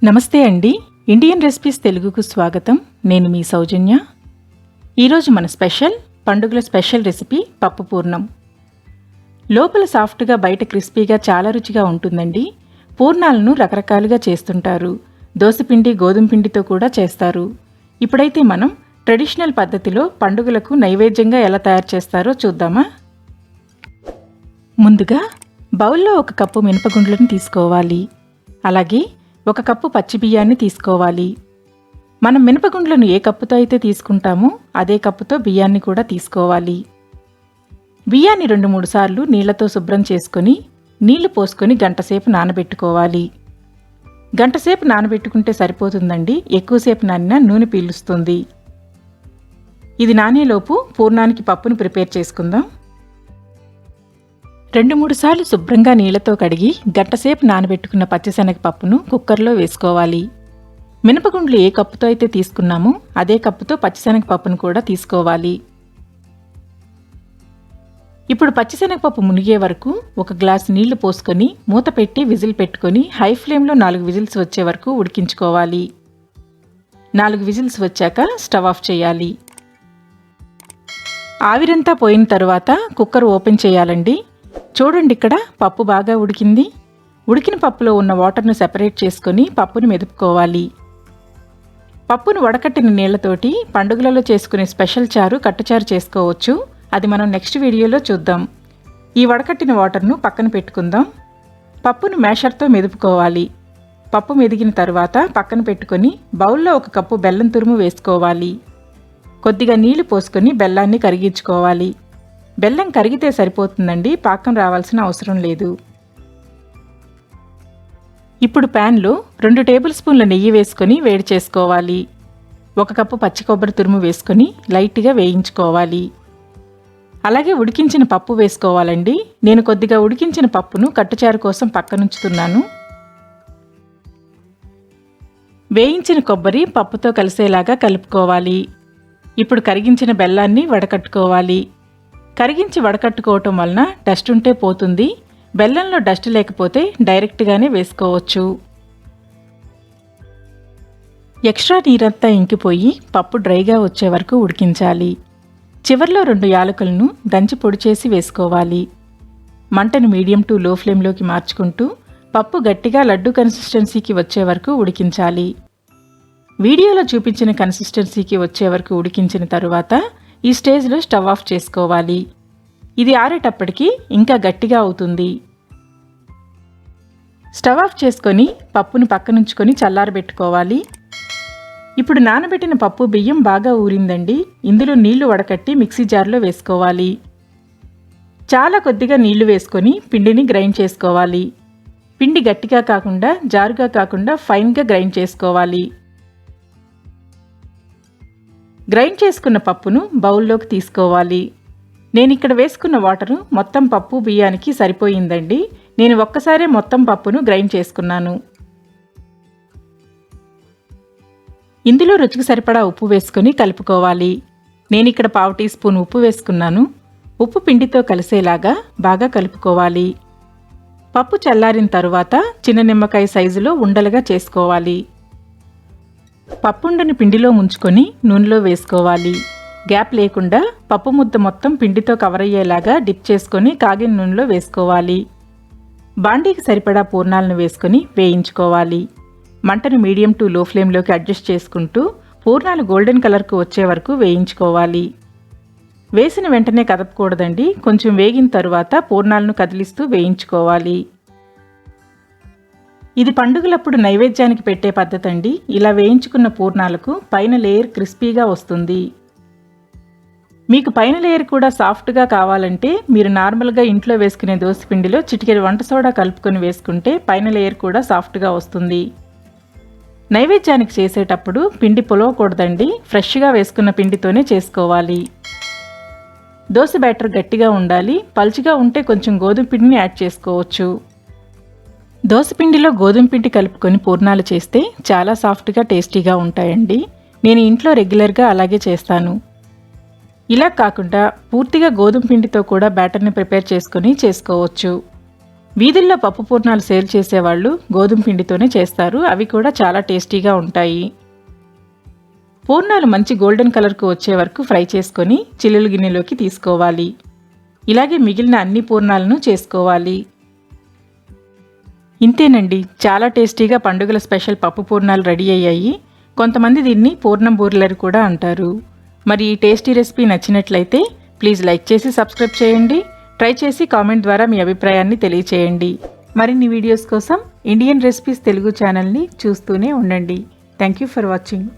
నమస్తే అండి. Indian recipes తెలుగుకు స్వాగతం. నేను మీ సౌజన్య. ఈరోజు మన పండుగల స్పెషల్ రెసిపీ పప్పు పూర్ణం. లోపల సాఫ్ట్గా బయట క్రిస్పీగా చాలా రుచిగా ఉంటుందండి. పూర్ణాలను రకరకాలుగా చేస్తుంటారు. దోసపిండి గోధుమ పిండితో కూడా చేస్తారు. ఇప్పుడైతే మనం ట్రెడిషనల్ పద్ధతిలో పండుగలకు నైవేద్యంగా ఎలా తయారు చేస్తారో చూద్దామా. ముందుగా బౌల్లో 1 కప్పు మినపగుండ్లను తీసుకోవాలి. అలాగే 1 కప్పు పచ్చి బియ్యాన్ని తీసుకోవాలి. మనం మినపగుండ్లను ఏ కప్పుతో అయితే తీసుకుంటామో అదే కప్పుతో బియ్యాన్ని కూడా తీసుకోవాలి. బియ్యాన్ని 2-3 సార్లు నీళ్లతో శుభ్రం చేసుకొని నీళ్లు పోసుకొని గంటసేపు నానబెట్టుకోవాలి. గంటసేపు నానబెట్టుకుంటే సరిపోతుందండి. ఎక్కువసేపు నానినా నూనె పీలుస్తుంది. ఇది నానేలోపు పూర్ణానికి పప్పును ప్రిపేర్ చేసుకుందాం. 2-3 సార్లు శుభ్రంగా నీళ్లతో కడిగి గంటసేపు నానబెట్టుకున్న పచ్చిశనగపప్పును కుక్కర్లో వేసుకోవాలి. మినపగుండ్లు ఏ కప్పుతో అయితే తీసుకున్నామో అదే కప్పుతో పచ్చిశనగపప్పును కూడా తీసుకోవాలి. ఇప్పుడు పచ్చిశనగపప్పు మునిగే వరకు 1 గ్లాసు నీళ్లు పోసుకొని మూత పెట్టి విజిల్ పెట్టుకొని హై ఫ్లేమ్లో 4 విజిల్స్ వచ్చే వరకు ఉడికించుకోవాలి. 4 విజిల్స్ వచ్చాక స్టవ్ ఆఫ్ చేయాలి. ఆవిరంతా పోయిన తర్వాత కుక్కర్ ఓపెన్ చేయాలండి. చూడండి, ఇక్కడ పప్పు బాగా ఉడికింది. ఉడికిన పప్పులో ఉన్న వాటర్ను సెపరేట్ చేసుకొని పప్పును మెదుపుకోవాలి. పప్పును వడకట్టిన నీళ్లతోటి పండుగలలో చేసుకునే స్పెషల్ చారు కట్టుచారు చేసుకోవచ్చు. అది మనం నెక్స్ట్ వీడియోలో చూద్దాం. ఈ వడకట్టిన వాటర్ను పక్కన పెట్టుకుందాం. పప్పును మ్యాషర్తో మెదుపుకోవాలి. పప్పు మెదిగిన తర్వాత పక్కన పెట్టుకొని బౌల్లో 1 కప్పు బెల్లం తురుము వేసుకోవాలి. కొద్దిగా నీళ్లు పోసుకొని బెల్లాన్ని కరిగించుకోవాలి. బెల్లం కరిగితే సరిపోతుందండి. పాకం రావాల్సిన అవసరం లేదు. ఇప్పుడు ప్యాన్లో 2 టేబుల్ స్పూన్ల నెయ్యి వేసుకొని వేడి చేసుకోవాలి. 1 కప్పు పచ్చి కొబ్బరి తురుము వేసుకొని లైట్గా వేయించుకోవాలి. అలాగే ఉడికించిన పప్పు వేసుకోవాలండి. నేను కొద్దిగా ఉడికించిన పప్పును కట్టుచారు కోసం పక్కనుంచుతున్నాను. వేయించిన కొబ్బరి పప్పుతో కలిసేలాగా కలుపుకోవాలి. ఇప్పుడు కరిగించిన బెల్లాన్ని వడకట్టుకోవాలి. కరిగించి వడకట్టుకోవటం వలన డస్ట్ ఉంటే పోతుంది. బెల్లంలో డస్ట్ లేకపోతే డైరెక్ట్గానే వేసుకోవచ్చు. ఎక్స్ట్రా నీరంతా ఇంకిపోయి పప్పు డ్రైగా వచ్చే వరకు ఉడికించాలి. చివర్లో 2 యాలకులను దంచి పొడి చేసి వేసుకోవాలి. మంటను మీడియం టు లో ఫ్లేమ్లోకి మార్చుకుంటూ పప్పు గట్టిగా లడ్డు కన్సిస్టెన్సీకి వచ్చే వరకు ఉడికించాలి. వీడియోలో చూపించిన కన్సిస్టెన్సీకి వచ్చే వరకు ఉడికించిన తరువాత ఈ స్టేజ్లో స్టవ్ ఆఫ్ చేసుకోవాలి. ఇది ఆరేటప్పటికి ఇంకా గట్టిగా అవుతుంది. స్టవ్ ఆఫ్ చేసుకొని పప్పును పక్కనుంచుకొని చల్లారబెట్టుకోవాలి. ఇప్పుడు నానబెట్టిన పప్పు బియ్యం బాగా ఊరిందండి. ఇందులో నీళ్లు వడకట్టి మిక్సీ జార్లో వేసుకోవాలి. చాలా కొద్దిగా నీళ్లు వేసుకొని పిండిని గ్రైండ్ చేసుకోవాలి. పిండి గట్టిగా కాకుండా జారుగా కాకుండా ఫైన్గా గ్రైండ్ చేసుకోవాలి. గ్రైండ్ చేసుకున్న పప్పును బౌల్లోకి తీసుకోవాలి. నేను ఇక్కడ వేసుకున్న వాటరు మొత్తం పప్పు బియ్యానికి సరిపోయిందండి. నేను ఒక్కసారే మొత్తం పప్పును గ్రైండ్ చేసుకున్నాను. ఇందులో రుచికి సరిపడా ఉప్పు వేసుకొని కలుపుకోవాలి. నేను ఇక్కడ 1/2 టీ స్పూన్ ఉప్పు వేసుకున్నాను. ఉప్పు పిండితో కలిసేలాగా బాగా కలుపుకోవాలి. పప్పు చల్లారిన తరువాత చిన్న నిమ్మకాయ సైజులో ఉండలుగా చేసుకోవాలి. పప్పుండని పిండిలో ముంచుకొని నూనెలో వేసుకోవాలి. గ్యాప్ లేకుండా పప్పు ముద్ద మొత్తం పిండితో కవర్ అయ్యేలాగా డిప్ చేసుకొని కాగిన నూనెలో వేసుకోవాలి. బాండీకి సరిపడా పూర్ణాలను వేసుకొని వేయించుకోవాలి. మంటను మీడియం టు లో ఫ్లేమ్లోకి అడ్జస్ట్ చేసుకుంటూ పూర్ణాలు గోల్డెన్ కలర్కు వచ్చే వరకు వేయించుకోవాలి. వేసిన వెంటనే కదపకూడదండి. కొంచెం వేగిన తరువాత పూర్ణాలను కదిలిస్తూ వేయించుకోవాలి. ఇది పండుగలప్పుడు నైవేద్యానికి పెట్టే పద్ధతి అండి. ఇలా వేయించుకున్న పూర్ణాలకు పైన లేయర్ క్రిస్పీగా వస్తుంది. మీకు పైన లేయర్ కూడా సాఫ్ట్గా కావాలంటే మీరు నార్మల్గా ఇంట్లో వేసుకునే దోసపిండిలో చిటికెడు వంట సోడా కలుపుకొని వేసుకుంటే పైన లేయర్ కూడా సాఫ్ట్గా వస్తుంది. నైవేద్యానికి చేసేటప్పుడు పిండి పొలవకూడదండి. ఫ్రెష్గా వేసుకున్న పిండితోనే చేసుకోవాలి. దోస బ్యాటర్ గట్టిగా ఉండాలి. పల్చగా ఉంటే కొంచెం గోధుమ పిండిని యాడ్ చేసుకోవచ్చు. దోసపిండిలో గోధుమ పిండి కలుపుకొని పూర్ణాలు చేస్తే చాలా సాఫ్ట్గా టేస్టీగా ఉంటాయండి. నేను ఇంట్లో రెగ్యులర్గా అలాగే చేస్తాను. ఇలా కాకుండా పూర్తిగా గోధుమ పిండితో కూడా బ్యాటర్ని ప్రిపేర్ చేసుకొని చేసుకోవచ్చు. వీధుల్లో పప్పు పూర్ణాలు సేల్ చేసేవాళ్ళు గోధుమ పిండితోనే చేస్తారు. అవి కూడా చాలా టేస్టీగా ఉంటాయి. పూర్ణాలు మంచి గోల్డెన్ కలర్కు వచ్చే వరకు ఫ్రై చేసుకొని చిల్లులు గిన్నెలోకి తీసుకోవాలి. ఇలాగే మిగిలిన అన్ని పూర్ణాలను చేసుకోవాలి. ఇంతేనండి, చాలా టేస్టీగా పండుగల స్పెషల్ పప్పు పూర్ణాలు రెడీ అయ్యాయి. కొంతమంది దీన్ని పూర్ణం బూరెలు కూడా అంటారు. మరి ఈ టేస్టీ రెసిపీ నచ్చినట్లయితే ప్లీజ్ లైక్ చేసి సబ్స్క్రైబ్ చేయండి. ట్రై చేసి కామెంట్ ద్వారా మీ అభిప్రాయాన్ని తెలియచేయండి. మరిన్ని వీడియోస్ కోసం ఇండియన్ రెసిపీస్ తెలుగు ఛానల్ని చూస్తూనే ఉండండి. Thank you for watching.